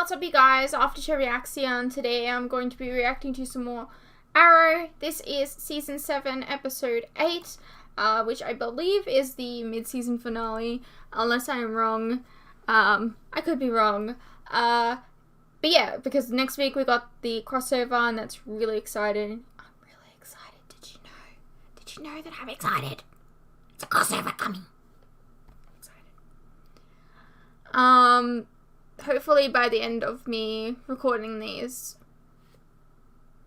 what's up you guys? After Reaction. Today I'm going to be reacting to some more Arrow. This is Season 7, Episode 8, which I believe is the mid-season finale, unless I am wrong. I could be wrong. But yeah, because next week we got the crossover, and that's really exciting. I'm really excited. Did you know? Did you know that I'm excited? It's a crossover coming. Excited. Hopefully by the end of me recording these,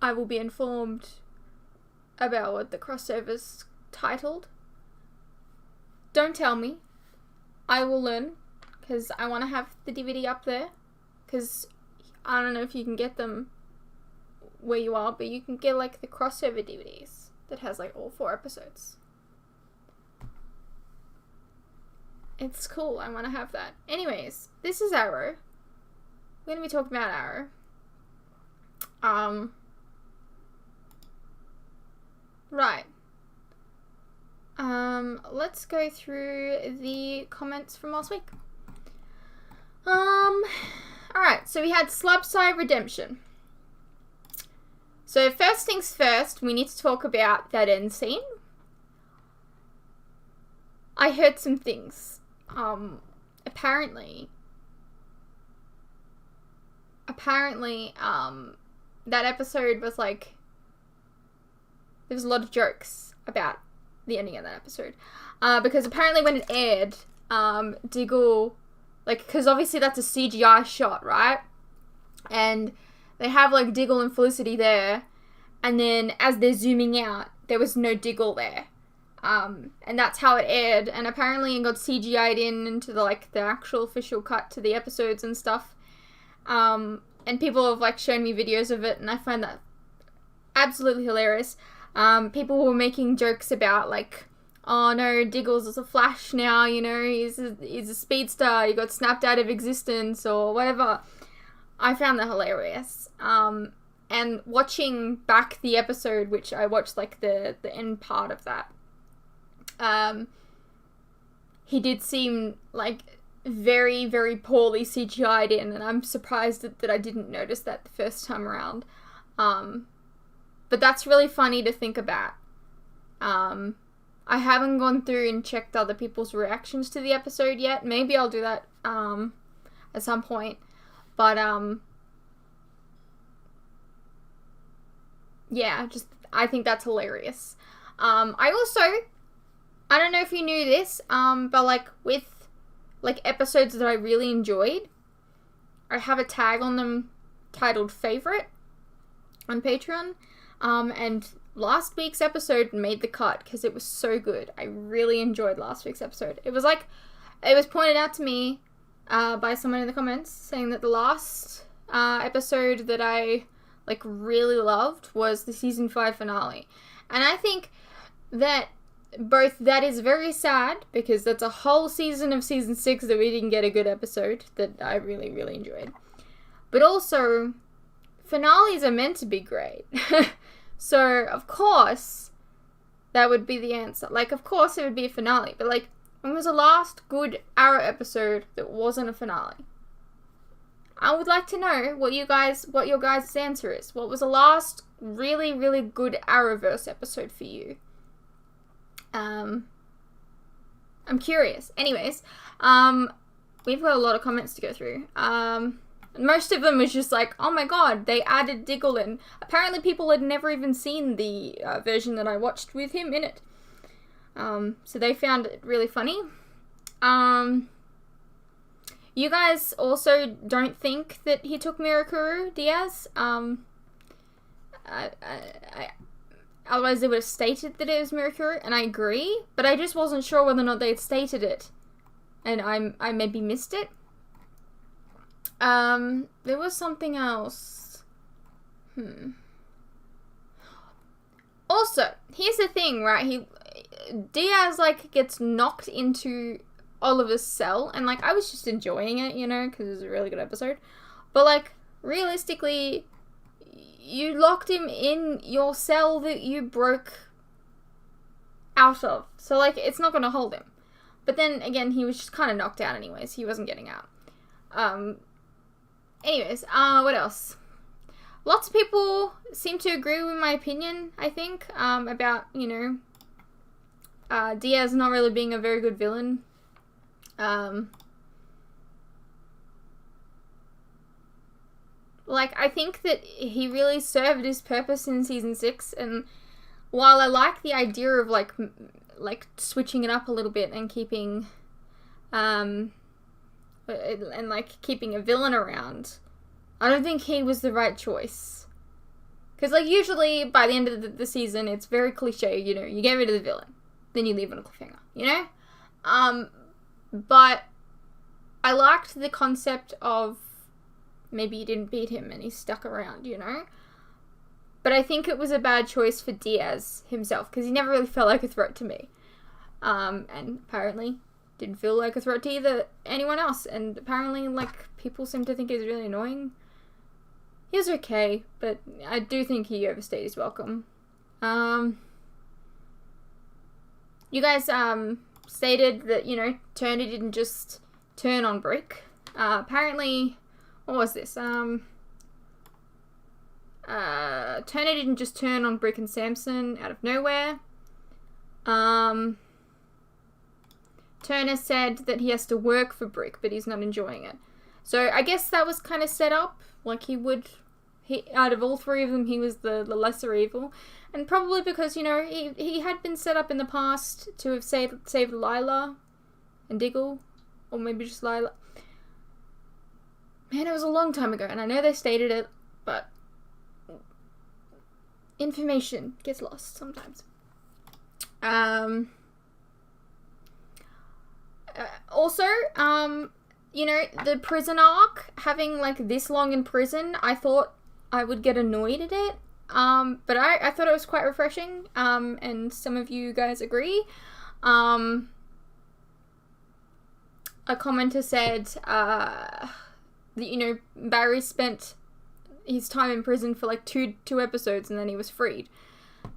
I will be informed about what the crossover's titled. Don't tell me. I will learn, because I want to have the DVD up there, because I don't know if you can get them where you are, but you can get like the crossover DVDs that has like all 4 episodes. It's cool. I want to have that. Anyways, this is Arrow. We're going to be talking about Arrow. Right. Let's go through the comments from last week. Alright, so we had Slabside Redemption. So first things first, we need to talk about that end scene. I heard some things. Apparently, that episode was like, there was a lot of jokes about the ending of that episode. Because apparently when it aired, Diggle, like, because obviously that's a CGI shot, right? And they have like Diggle and Felicity there, and then as they're zooming out, there was no Diggle there. And that's how it aired, and apparently it got CGI'd into the actual official cut to the episodes and stuff. And people have like shown me videos of it, and I find that absolutely hilarious. People were making jokes about like, oh no, Diggles is a Flash now, you know, he's a speedster, he got snapped out of existence or whatever. I found that hilarious. And watching back the episode, which I watched like the end part of that, he did seem like very, very poorly CGI'd in, and I'm surprised that I didn't notice that the first time around. But that's really funny to think about. I haven't gone through and checked other people's reactions to the episode yet. Maybe I'll do that at some point. But yeah, I think that's hilarious. I don't know if you knew this, but like with like episodes that I really enjoyed, I have a tag on them titled favorite on Patreon. And last week's episode made the cut because it was so good. I really enjoyed last week's episode. It was pointed out to me by someone in the comments saying that the last episode that I like really loved was the season 5 finale. And I think that both that is very sad, because that's a whole season of season 6 that we didn't get a good episode that I really, really enjoyed. But also, finales are meant to be great. So, of course, that would be the answer. Like, of course it would be a finale. But, like, when was the last good Arrow episode that wasn't a finale? I would like to know what your guys' answer is. What was the last really, really good Arrowverse episode for you? I'm curious. Anyways, we've got a lot of comments to go through. Most of them was just like, oh my god, they added Diggle in. Apparently people had never even seen the version that I watched with him in it. So they found it really funny. You guys also don't think that he took Mirakuru Diaz? Otherwise they would have stated that it was Mirakuru, and I agree, but I just wasn't sure whether or not they had stated it. And I maybe missed it. There was something else. Also, here's the thing, right? Diaz, like, gets knocked into Oliver's cell, and, like, I was just enjoying it, you know, because it was a really good episode. But, like, realistically, you locked him in your cell that you broke out of. So, like, it's not gonna hold him. But then, again, he was just kind of knocked out anyways. He wasn't getting out. Anyways, what else? Lots of people seem to agree with my opinion, I think, about, you know, Diaz not really being a very good villain. Like, I think that he really served his purpose in season 6, and while I like the idea of, like switching it up a little bit and keeping, and, like, keeping a villain around, I don't think he was the right choice. Because, like, usually, by the end of the season, it's very cliche, you know, you get rid of the villain, then you leave on a cliffhanger, you know? But I liked the concept of maybe you didn't beat him and he stuck around, you know? But I think it was a bad choice for Diaz himself, because he never really felt like a threat to me. And apparently didn't feel like a threat to anyone else. And apparently, like, people seem to think he's really annoying. He was okay, but I do think he overstayed his welcome. You guys, stated that, you know, Turner didn't just turn on Brick. Apparently, what was this? Turner didn't just turn on Brick and Samson out of nowhere. Turner said that he has to work for Brick, but he's not enjoying it. So I guess that was kind of set up. Like, out of all three of them, he was the lesser evil. And probably because, you know, he had been set up in the past to have saved Lila and Diggle. Or maybe just Lila. Man, it was a long time ago, and I know they stated it, but information gets lost sometimes. Also, you know, the prison arc, having, like, this long in prison, I thought I would get annoyed at it. But I thought it was quite refreshing, and some of you guys agree. A commenter said, that, you know, Barry spent his time in prison for, like, two episodes, and then he was freed.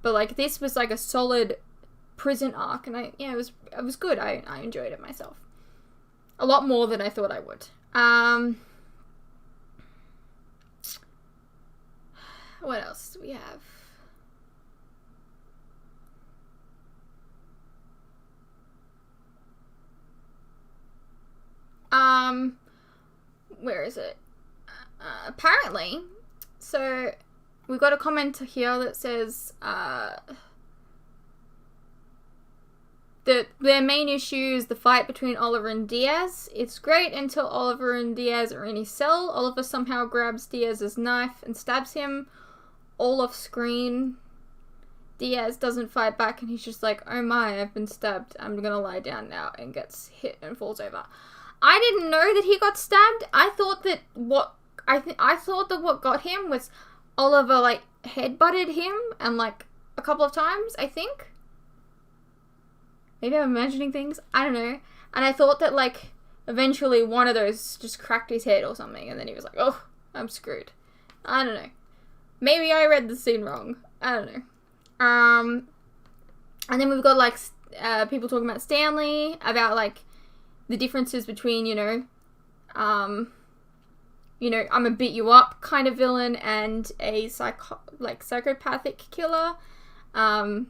But, like, this was, like, a solid prison arc, and it was good. I enjoyed it myself. A lot more than I thought I would. What else do we have? Where is it? Apparently, so we got a comment here that says, that their main issue is the fight between Oliver and Diaz. It's great until Oliver and Diaz are in his cell. Oliver somehow grabs Diaz's knife and stabs him all off screen. Diaz doesn't fight back, and he's just like, oh my, I've been stabbed. I'm gonna lie down now, and gets hit and falls over. I didn't know that he got stabbed. I thought that what got him was Oliver, like, headbutted him, and, like, a couple of times, I think. Maybe I'm imagining things. I don't know. And I thought that, like, eventually one of those just cracked his head or something, and then he was like, oh, I'm screwed. I don't know. Maybe I read the scene wrong. I don't know. And then we've got, like, people talking about Stanley, about, like, the differences between, you know, I'm a beat you up kind of villain and a psychopathic killer. And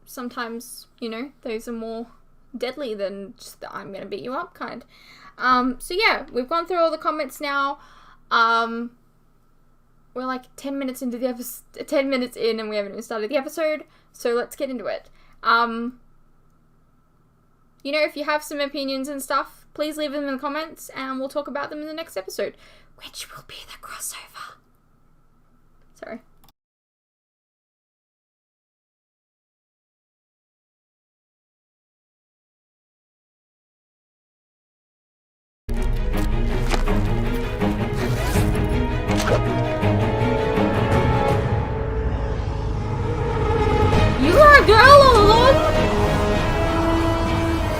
sometimes, you know, those are more deadly than just the I'm gonna beat you up kind. So yeah, we've gone through all the comments now. We're like 10 minutes into the episode, 10 minutes in, and we haven't even started the episode, so let's get into it. You know, if you have some opinions and stuff, please leave them in the comments, and we'll talk about them in the next episode, which will be the crossover. Sorry. You were a girl all along?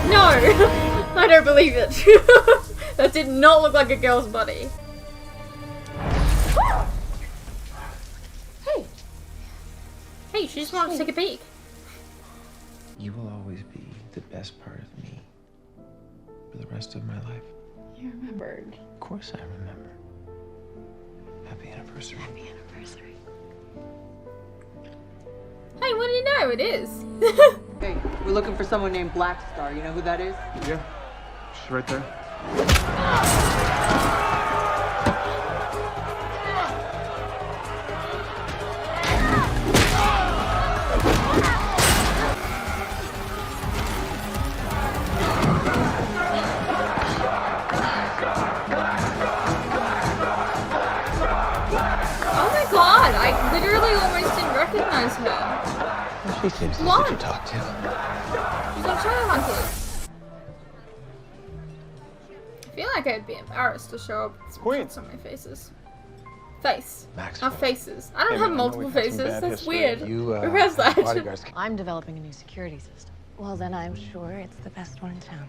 No, I don't believe it. That did not look like a girl's body. Hey. Hey, she just wanted to take a peek. You will always be the best part of me. the rest of my life. You remembered. Of course I remember. Happy anniversary. Happy anniversary. Hey, what do you know? It is. Hey, we're looking for someone named Blackstar. You know who that is? Yeah, she's right there. Oh my god, I literally almost didn't recognize her. Well, she seems easy What? to talk to. She's on Shadow Hunters. I feel like I'd be embarrassed to show up with Queen. cuts on my faces. Face. Max, Not faces. I don't Hey, have man, I know multiple we've had some faces. bad That's history. weird. you, Who has that? bodyguards. I'm developing a new security system. Well, then I'm sure it's the best one in town.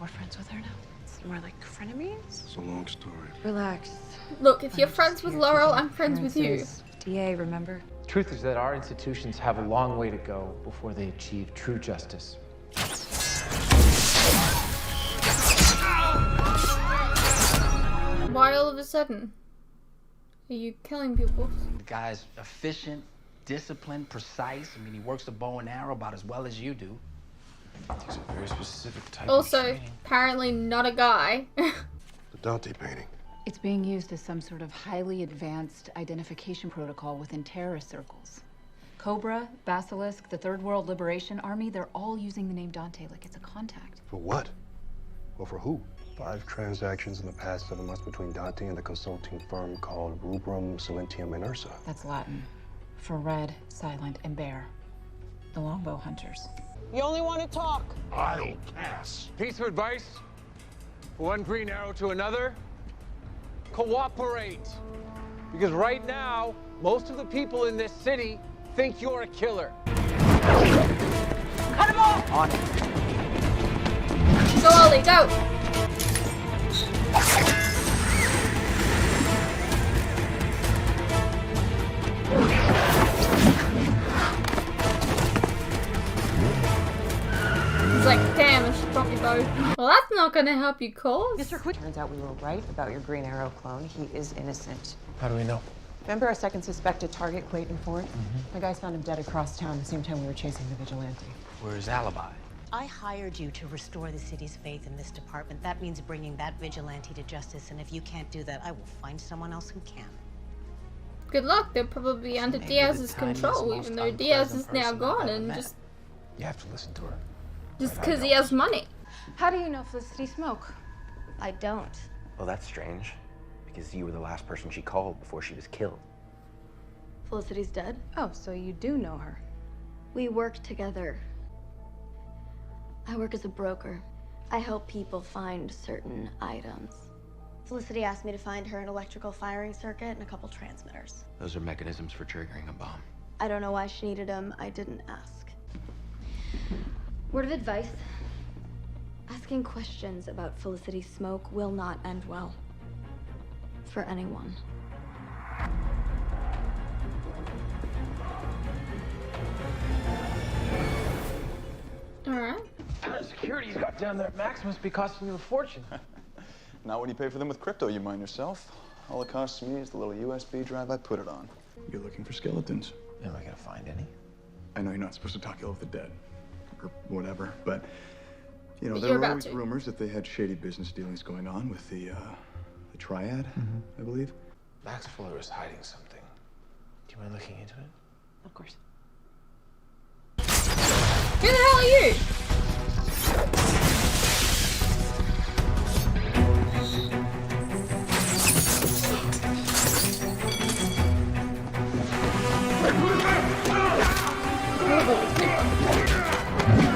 We're friends with her now. It's more like frenemies. It's a long story. Relax. Look, if you're I'm friends just with here to Laurel, get I'm friends with you. appearances. DA, remember? Truth is that our institutions have a long way to go before they achieve true justice. Why all of a sudden? Are you killing people? The guy's efficient, disciplined, precise. I mean, he works the bow and arrow about as well as you do. It's a very specific type Also, of training. apparently not a guy. The Dante painting. It's being used as some sort of highly advanced identification protocol within terrorist circles. Cobra, Basilisk, the Third World Liberation Army, they're all using the name Dante like it's a contact. For what? Or for who? 5 transactions in the past 7 months between Dante and the consulting firm called Rubrum Silentium and Ursa. That's Latin for red, silent, and bear. The longbow hunters. You only want to talk. I'll pass. Piece of advice, one green arrow to another, cooperate. Because right now, most of the people in this city think you're a killer. Cut him off! On it. Go, Ollie, go! He's like, damn, I should probably go. Well, that's not gonna help you, cause. Mr. Quick. Turns out we were right about your Green Arrow clone. He is innocent. How do we know? Remember our second suspected target, Clayton Ford? My guys found him dead across town the same time we were chasing the vigilante. Where's his alibi? I hired you to restore the city's faith in this department. That means bringing that vigilante to justice, and if you can't do that, I will find someone else who can. Good luck, they'll probably be under maybe Diaz's the tiniest, control, most even though Diaz is unpleasant now person gone, I've ever and met. You have to listen to her. just because he has money. How do you know Felicity Smoke? I don't. Well, that's strange, because you were the last person she called before she was killed. Felicity's dead? Oh, so you do know her. We work together. I work as a broker. I help people find certain items. Felicity asked me to find her an electrical firing circuit and a couple transmitters. Those are mechanisms for triggering a bomb. I don't know why she needed them. I didn't ask. Word of advice. Asking questions about Felicity Smoke will not end well. For anyone. Alright. Security you got down there at Max must be costing you a fortune. Not when you pay for them with crypto, you mind yourself. All it costs me is the little USB drive I put it on. You're looking for skeletons. Am I gonna find any? I know you're not supposed to talk ill of the dead, or whatever, but, you know, But there you're were about always to. rumors that they had shady business dealings going on with the Triad, I believe. Max Fuller is hiding something. Do you mind looking into it? Of course. Who the hell are you?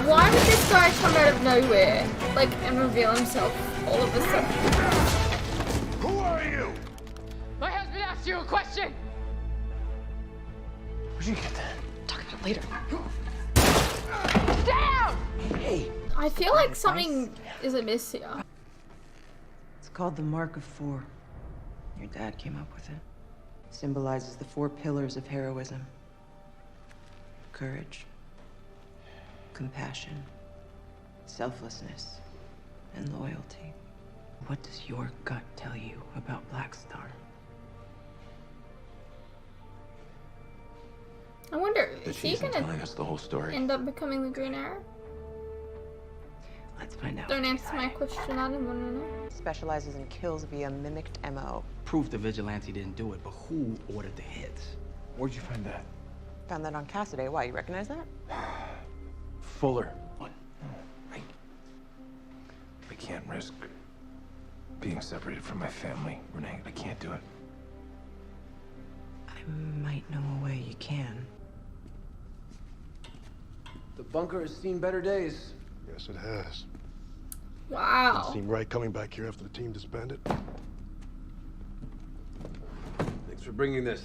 Why would this guy come out of nowhere, like, and reveal himself all of a sudden? Who are you? My husband asked you a question! Where'd you get that? Talk about it later. I feel like something is amiss here. It's called the Mark of Four. Your dad came up with it. Symbolizes the 4 pillars of heroism. Courage, compassion, selflessness, and loyalty. What does your gut tell you about Black Star? I wonder, That is he she's telling gonna us the whole story. end up becoming the Green Arrow? Let's find out. Don't answer my question, I didn't want to know. Specializes in kills via mimicked MO. Proof the vigilante didn't do it, but who ordered the hits? Where'd you find that? Found that on Cassidy. Why, you recognize that? Fuller. What? I can't risk being separated from my family, Renee. I can't do it. I might know a way you can. The bunker has seen better days. Yes, it has. Wow. Didn't seem right coming back here after the team disbanded. Thanks for bringing this.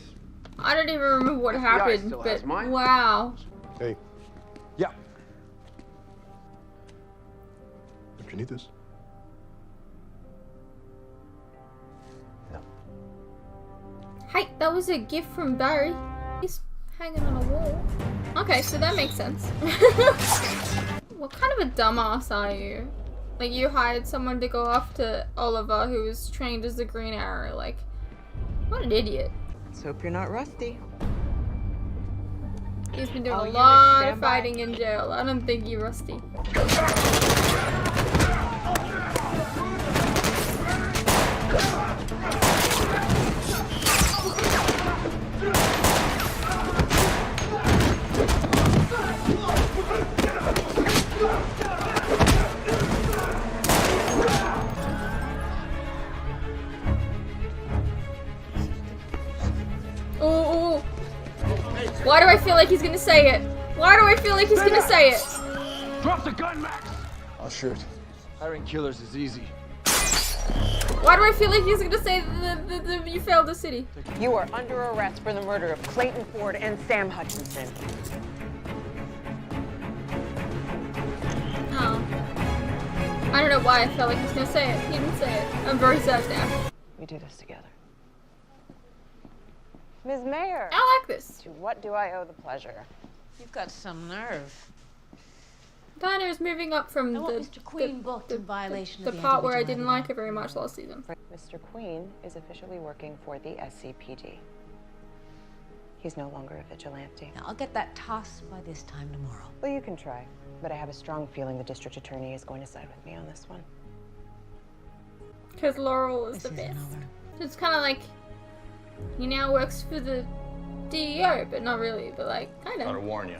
I don't even remember what FBI happened, still but has mine. wow. Hey, Yeah. don't you need this? Hey, that was a gift from Barry. He's hanging on a wall. Okay, so that makes sense. What kind of a dumbass are you? Like, you hired someone to go after Oliver, who was trained as the Green Arrow. Like, what an idiot. Let's hope you're not rusty. He's been doing All a units, lot of stand by. fighting in jail. I don't think you're rusty. Ooh. Why do I feel like he's gonna say it? Why do I feel like he's gonna say it? Drop the gun, Max! I'll shoot. Hiring killers is easy. Why do I feel like he's gonna say you failed the city? You are under arrest for the murder of Clayton Ford and Sam Hutchinson. Oh. I don't know why I felt like he's gonna say it. He didn't say it. I'm very sad now. We do this together. Ms. Mayor, I like this. to what do I owe the pleasure? You've got some nerve. Dinah is moving up from Now, what Mr. Queen booked in violation the of the part where I didn't anti-vigilante like her very much last season. Mr. Queen is officially working for the SCPD. He's no longer a vigilante. Now, I'll get that tossed by this time tomorrow. Well, you can try, but I have a strong feeling the district attorney is going to side with me on this one. Because Laurel is This the isn't best. over. It's kind of like he now works for the DEO, but not really. But like, kind Gotta of. warn you.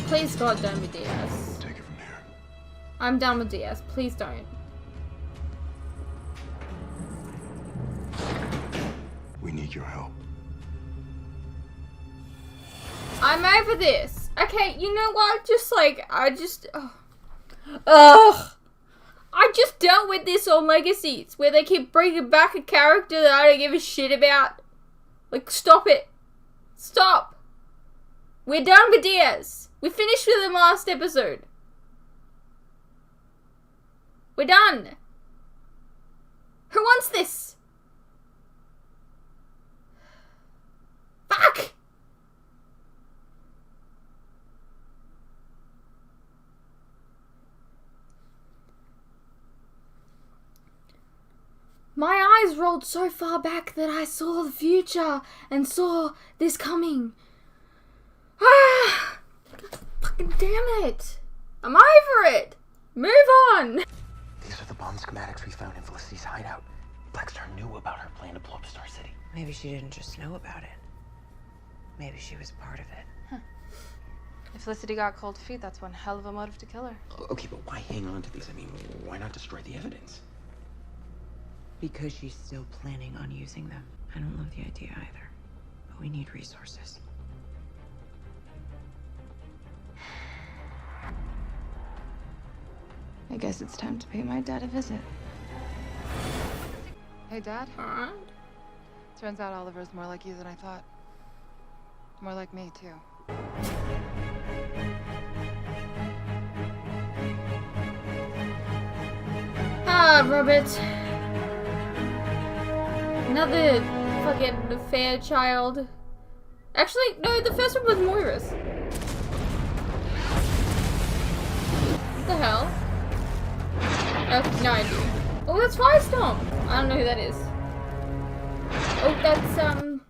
Please God, don't be Diaz. Take it from here. I'm done with Diaz. Please don't. We need your help. I'm over this. Okay, you know what? Just like, ugh. I just dealt with this on Legacies, where they keep bringing back a character that I don't give a shit about. Like, stop it. Stop. We're done with Diaz. We finished with him last episode. We're done. Who wants this? Fuck! My eyes rolled so far back that I saw the future and saw this coming. Ah! Fucking damn it! I'm over it! Move on! These are the bomb schematics we found in Felicity's hideout. Blackstar knew about her plan to blow up Star City. Maybe she didn't just know about it. Maybe she was part of it. If Felicity got cold feet, that's one hell of a motive to kill her. Okay, but why hang on to these? I mean, why not destroy the evidence? Because she's still planning on using them. I don't love the idea either, but we need resources. I guess it's time to pay my dad a visit. Hey, Dad. Huh? Turns out Oliver's more like you than I thought. More like me, too. Ah, Robert. Another fucking Fairchild. Actually, no, the first one was Moira's. What the hell? No idea. Oh, that's Firestorm. I don't know who that is. Oh, that's,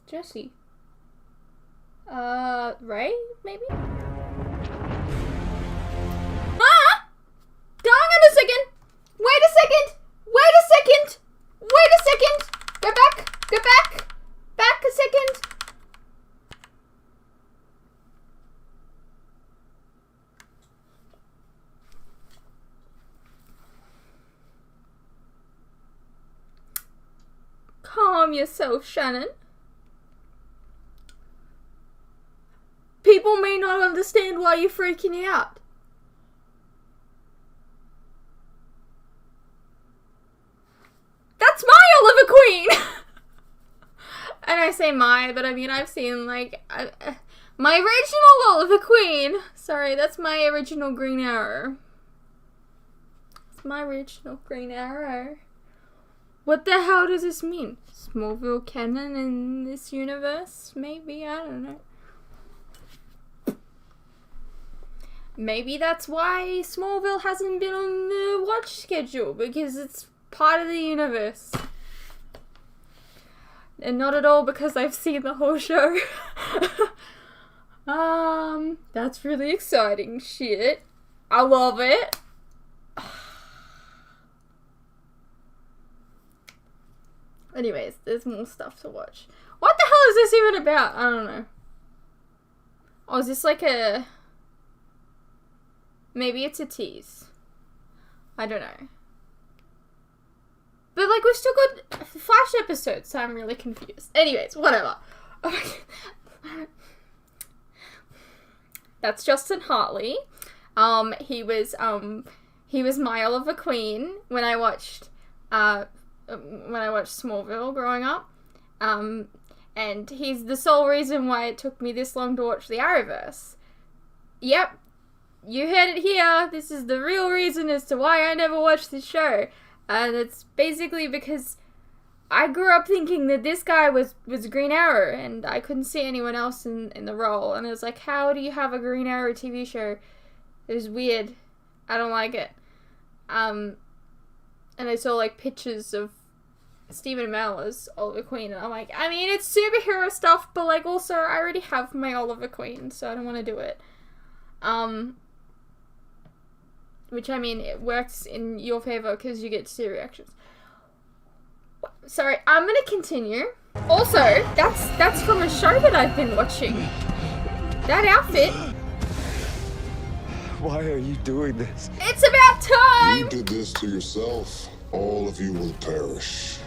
Jesse. Ray, maybe? Ah! Hang on a second! Wait a second! Wait a second! Wait a second! Go back! Go back! Back a second! Calm yourself, Shannon. People may not understand why you're freaking out. That's my Oliver Queen! And I say my, but I mean I've seen like my original Oliver Queen. Sorry, that's my original Green Arrow. It's my original Green Arrow. What the hell does this mean? Smallville canon in this universe? Maybe, I don't know. Maybe that's why Smallville hasn't been on the watch schedule, because it's part of the universe. And not at all because I've seen the whole show. That's really exciting shit. I love it. Anyways, there's more stuff to watch. What the hell is this even about? I don't know. Oh, is this like a... Maybe it's a tease. I don't know. But like, we've still got Flash episodes, so I'm really confused. Anyways, whatever. That's Justin Hartley. He was my Oliver Queen when I watched Smallville growing up. And he's the sole reason why it took me this long to watch the Arrowverse. Yep. You heard it here. This is the real reason as to why I never watched this show. And it's basically because I grew up thinking that this guy was Green Arrow, and I couldn't see anyone else in the role. And it was like, how do you have a Green Arrow TV show? It was weird. I don't like it. And I saw like pictures of Stephen Amell as Oliver Queen, and I'm like, I mean, it's superhero stuff, but like also I already have my Oliver Queen, so I don't want to do it. Which, I mean, it works in your favor because you get to see reactions. Sorry, I'm gonna continue. Also, that's from a show that I've been watching. That outfit. Why are you doing this? It's about time! You did this to yourself. All of you will perish.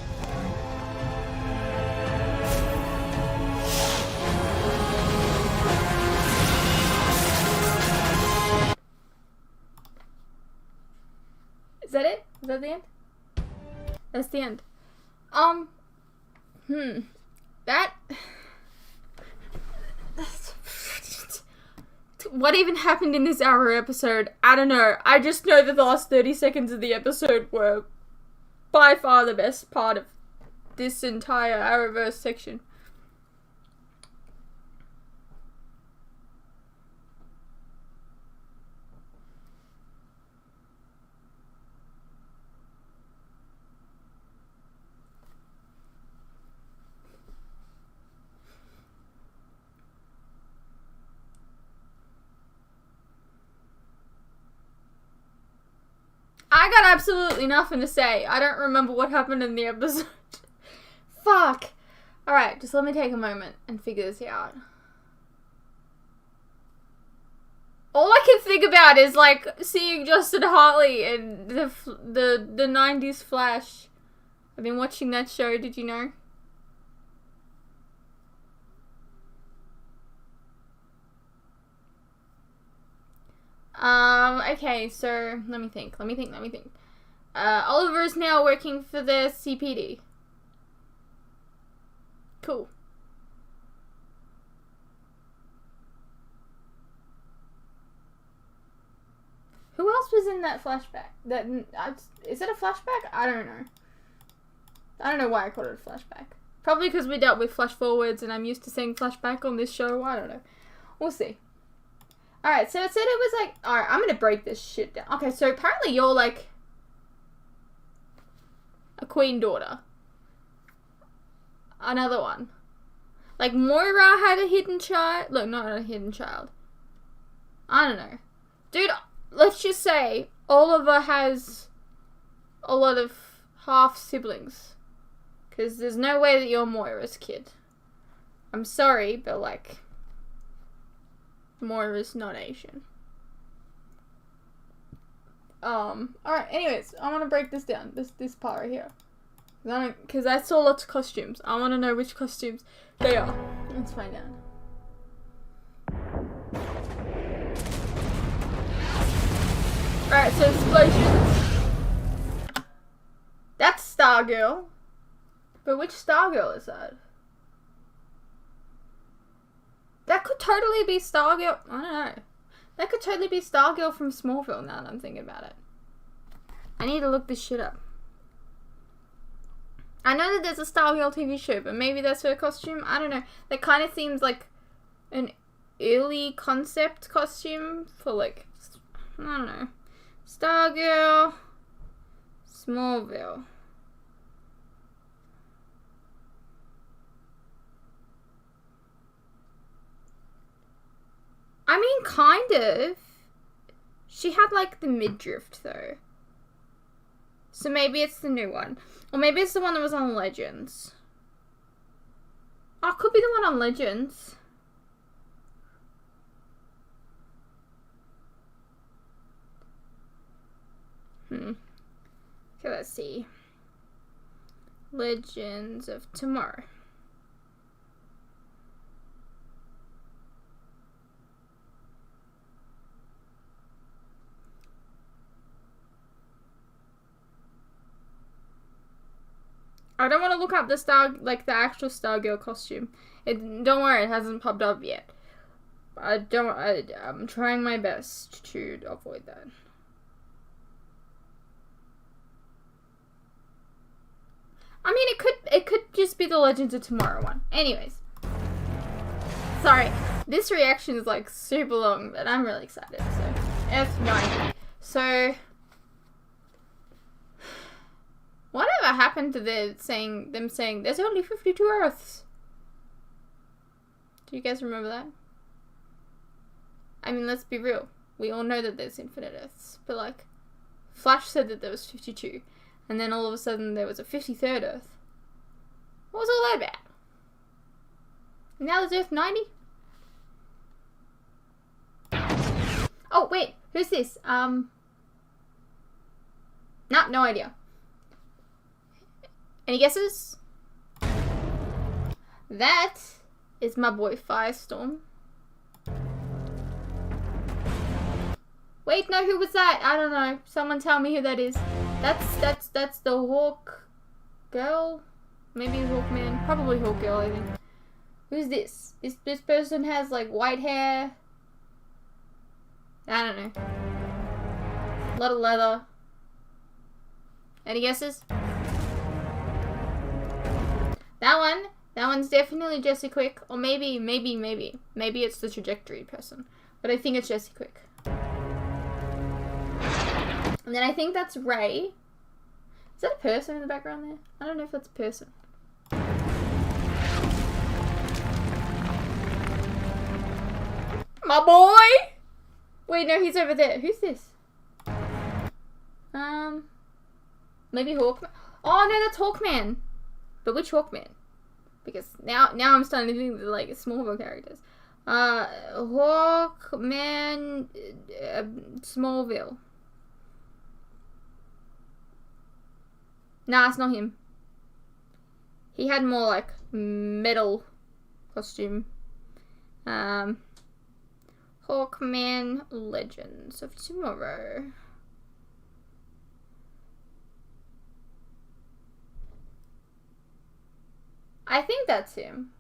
Is that it? Is that the end? That's the end. That... What even happened in this Arrow episode? I don't know. I just know that the last 30 seconds of the episode were by far the best part of this entire Arrowverse section. I got absolutely nothing to say. I don't remember what happened in the episode. Fuck. Alright, just let me take a moment and figure this out. All I can think about is, like, seeing Justin Hartley in the 90s Flash. I've been watching that show, did you know? Okay, so, let me think. Oliver is now working for the CPD. Cool. Who else was in that flashback? Is it a flashback? I don't know. I don't know why I called it a flashback. Probably because we dealt with flash forwards and I'm used to saying flashback on this show. I don't know. We'll see. Alright, so it said it was like... Alright, I'm gonna break this shit down. Okay, so apparently you're like... queen daughter. Another one. Like, Moira had a hidden child. Look, not a hidden child. I don't know. Dude, let's just say Oliver has a lot of half-siblings. Because there's no way that you're Moira's kid. I'm sorry, but, like, Moira's not Asian. Alright, anyways, I want to break this down. This part right here. Because I saw lots of costumes. I want to know which costumes they are. Let's find out. Alright, so explosions. That's Stargirl. But which Stargirl is that? That could totally be Stargirl. I don't know. That could totally be Stargirl from Smallville now that I'm thinking about it. I need to look this shit up. I know that there's a Stargirl TV show, but maybe that's her costume? I don't know. That kind of seems like an early concept costume for, like, I don't know. Stargirl, Smallville. I mean, kind of. She had, like, the midriff, though. So maybe it's the new one. Or maybe it's the one that was on Legends. Oh, it could be the one on Legends. Okay, let's see. Legends of Tomorrow. I don't want to look up the actual Stargirl costume. Don't worry, it hasn't popped up yet. I'm trying my best to avoid that. I mean, it could just be the Legends of Tomorrow one. Anyways. Sorry, this reaction is like super long, but I'm really excited. So, F90. So, whatever happened to them saying there's only 52 Earths? Do you guys remember that? I mean, let's be real. We all know that there's infinite Earths, but like, Flash said that there was 52, and then all of a sudden there was a 53rd Earth. What was all that about? Now there's Earth 90? Oh, wait, who's this? No idea. Any guesses? That is my boy Firestorm. Wait, no, who was that? I don't know. Someone tell me who that is. That's the Hawk girl? Maybe Hawkman. Probably Hawk girl, I think. Who's this? This person has like white hair. I don't know. A lot of leather. Any guesses? That one's definitely Jesse Quick. Or maybe it's the Trajectory person. But I think it's Jesse Quick. And then I think that's Ray. Is that a person in the background there? I don't know if that's a person. My boy! Wait, no, he's over there. Who's this? Maybe Hawkman? Oh, no, that's Hawkman. But which Hawkman? Because now I'm starting to think of, like, Smallville characters. Hawkman... Smallville. Nah, it's not him. He had more, like, metal costume. Hawkman Legends of Tomorrow. I think that's him.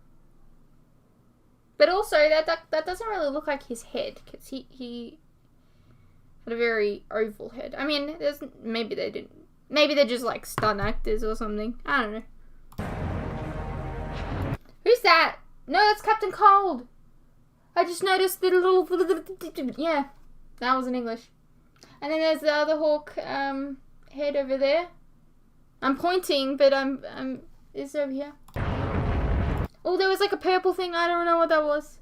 But also, that doesn't really look like his head, because he had a very oval head. I mean, maybe they didn't. Maybe they're just like stunt actors or something. I don't know. Who's that? No, that's Captain Cold. I just noticed the little yeah, that was in English. And then there's the other Hawk head over there. I'm pointing, but it's over here. Oh, there was like a purple thing. I don't know what that was.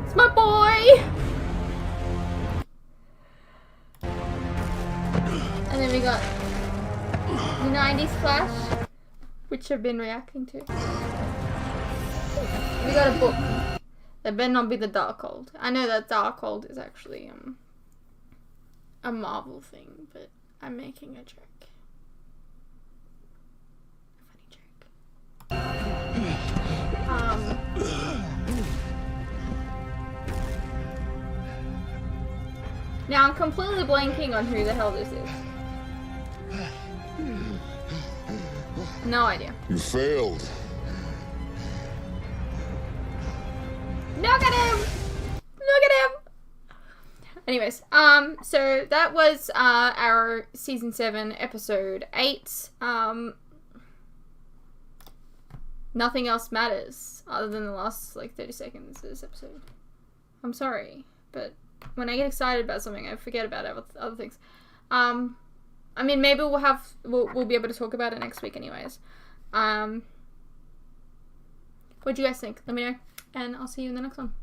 It's my boy! And then we got the 90s Flash, which I've been reacting to. We got a book. That better not be the Darkhold. I know that Darkhold is actually a Marvel thing, but I'm making a joke. A funny joke. Now I'm completely blanking on who the hell this is. No idea. You failed. Look at him! Look at him! Anyways, so that was our season 7, episode 8. Nothing else matters other than the last like 30 seconds of this episode. I'm sorry, but when I get excited about something, I forget about other things. I mean, maybe we'll be able to talk about it next week, anyways. What do you guys think? Let me know, and I'll see you in the next one.